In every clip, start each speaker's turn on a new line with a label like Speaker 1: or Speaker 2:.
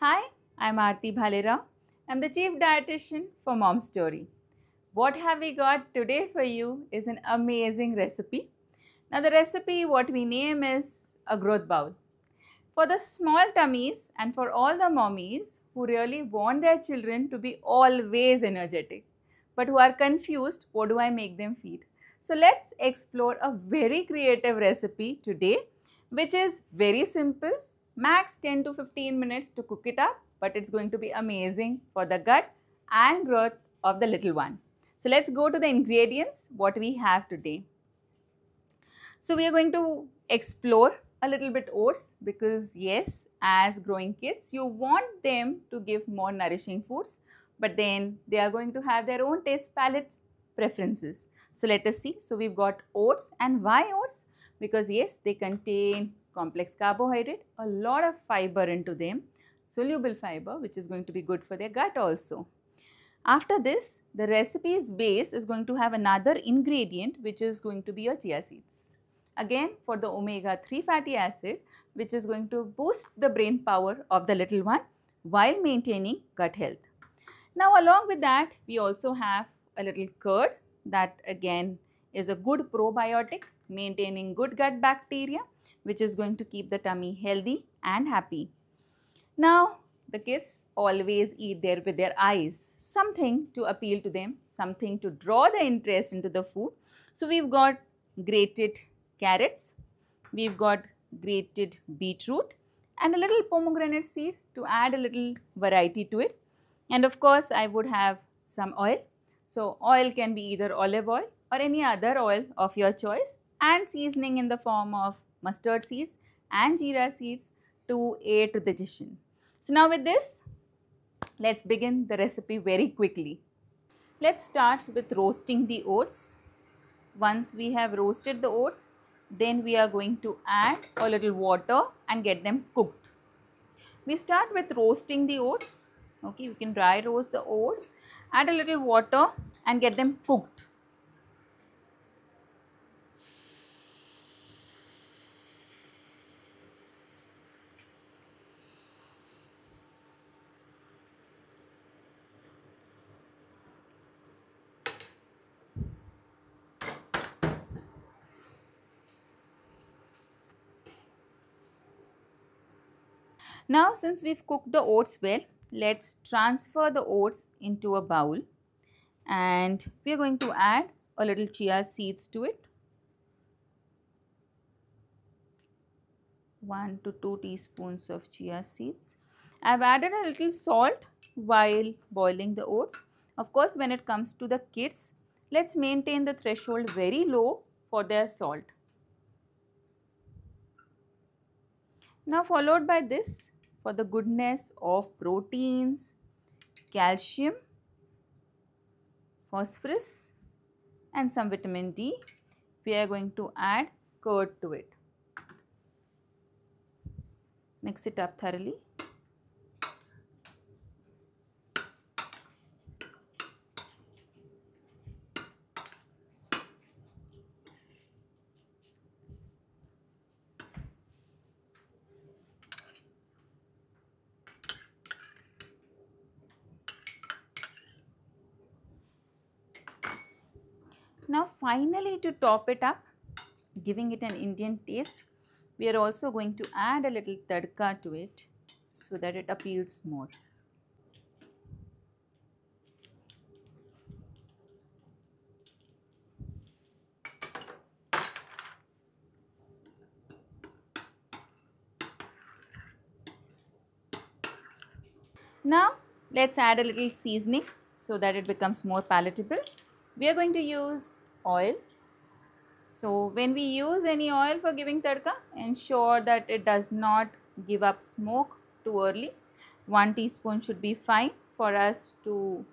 Speaker 1: Hi, I'm Aarti Bhalera. I'm the Chief Dietitian for Mom Story. What have we got today for you is an amazing recipe. Now the recipe what we name is a growth bowl. For the small tummies and for all the mommies who really want their children to be always energetic but who are confused, what do I make them feed? So let's explore a very creative recipe today which is very simple, max 10 to 15 minutes to cook it up, but it's going to be amazing for the gut and growth of the little one. So let's go to the ingredients what we have today. So we are going to explore a little bit oats because yes, as growing kids, you want them to give more nourishing foods, but then they are going to have their own taste palates preferences. So let us see. So we've got oats, and why oats? Because yes, they contain complex carbohydrate, a lot of fiber into them, soluble fiber, which is going to be good for their gut also. After this, the recipe's base is going to have another ingredient which is going to be your chia seeds. Again, for the omega-3 fatty acid, which is going to boost the brain power of the little one while maintaining gut health. Now, along with that, we also have a little curd that again is a good probiotic maintaining good gut bacteria, which is going to keep the tummy healthy and happy. Now, the kids always eat there with their eyes, something to appeal to them, something to draw the interest into the food. So, we've got grated carrots, we've got grated beetroot and a little pomegranate seed to add a little variety to it. And of course, I would have some oil. So, oil can be either olive oil or any other oil of your choice, and seasoning in the form of mustard seeds and jeera seeds to aid to digestion. So now with this, let's begin the recipe very quickly. Let's start with roasting the oats. Once we have roasted the oats, then we are going to add a little water and get them cooked. We start with roasting the oats. Okay, we can dry roast the oats, add a little water and get them cooked. Now since we've cooked the oats well, let's transfer the oats into a bowl and we are going to add a little chia seeds to it. 1 to 2 teaspoons of chia seeds. I have added a little salt while boiling the oats. Of course, when it comes to the kids, let's maintain the threshold very low for their salt. Now followed by this, for the goodness of proteins, calcium, phosphorus and some vitamin D, we are going to add curd to it. Mix it up thoroughly. Now finally, to top it up, giving it an Indian taste, we are also going to add a little tadka to it so that it appeals more. Now let's add a little seasoning so that it becomes more palatable. We are going to use oil. So when we use any oil for giving tadka, ensure that it does not give up smoke too early. 1 teaspoon should be fine for us to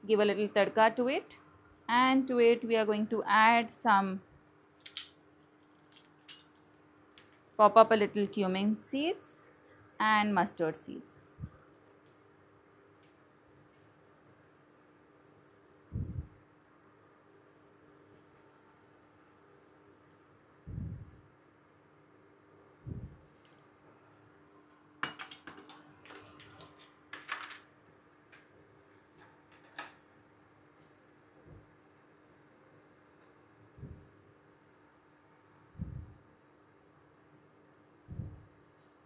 Speaker 1: give a little tadka to it. And to it we are going to add some, pop up a little cumin seeds and mustard seeds.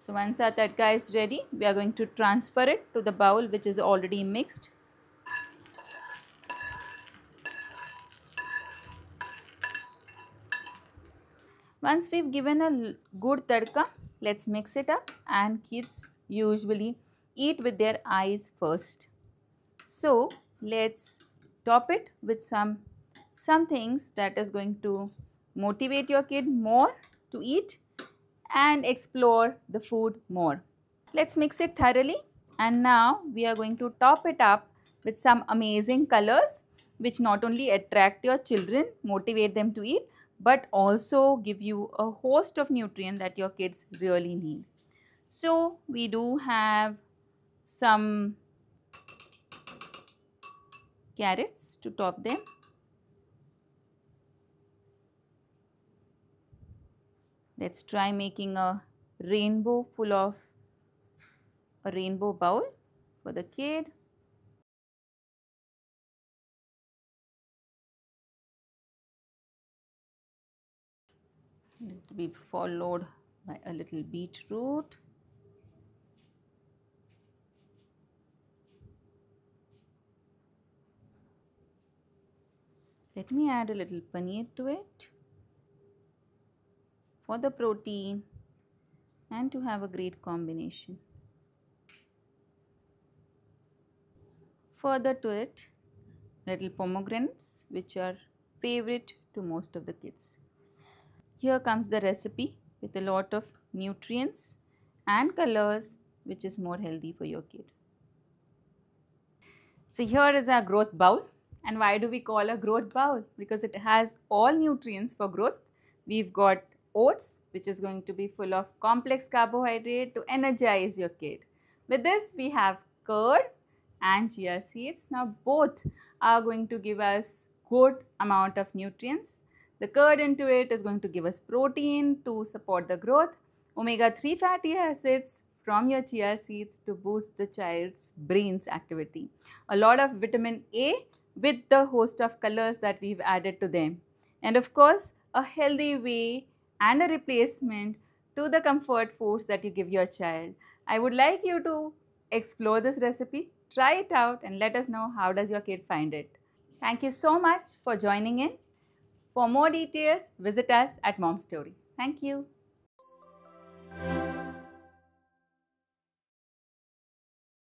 Speaker 1: So once our tadka is ready, we are going to transfer it to the bowl which is already mixed. Once we've given a good tadka, let's mix it up, and kids usually eat with their eyes first. So let's top it with some things that is going to motivate your kid more to eat and explore the food more. Let's mix it thoroughly, and now we are going to top it up with some amazing colors which not only attract your children, motivate them to eat, but also give you a host of nutrients that your kids really need. So we do have some carrots to top them. Let's try making a rainbow full of a rainbow bowl for the kid. It will be followed by a little beetroot. Let me add a little paneer to it for the protein and to have a great combination. Further to it, little pomegranates which are favorite to most of the kids. Here comes the recipe with a lot of nutrients and colors which is more healthy for your kid. So here is our growth bowl. And why do we call a growth bowl? Because it has all nutrients for growth. We've got oats, which is going to be full of complex carbohydrate to energize your kid. With this, we have curd and chia seeds. Now both are going to give us good amount of nutrients. The curd into it is going to give us protein to support the growth, omega-3 fatty acids from your chia seeds to boost the child's brain's activity. A lot of vitamin A with the host of colors that we've added to them. And of course, a healthy way and a replacement to the comfort foods that you give your child. I would like you to explore this recipe, try it out and let us know how does your kid find it. Thank you so much for joining in. For more details, visit us at Mom Story. Thank you.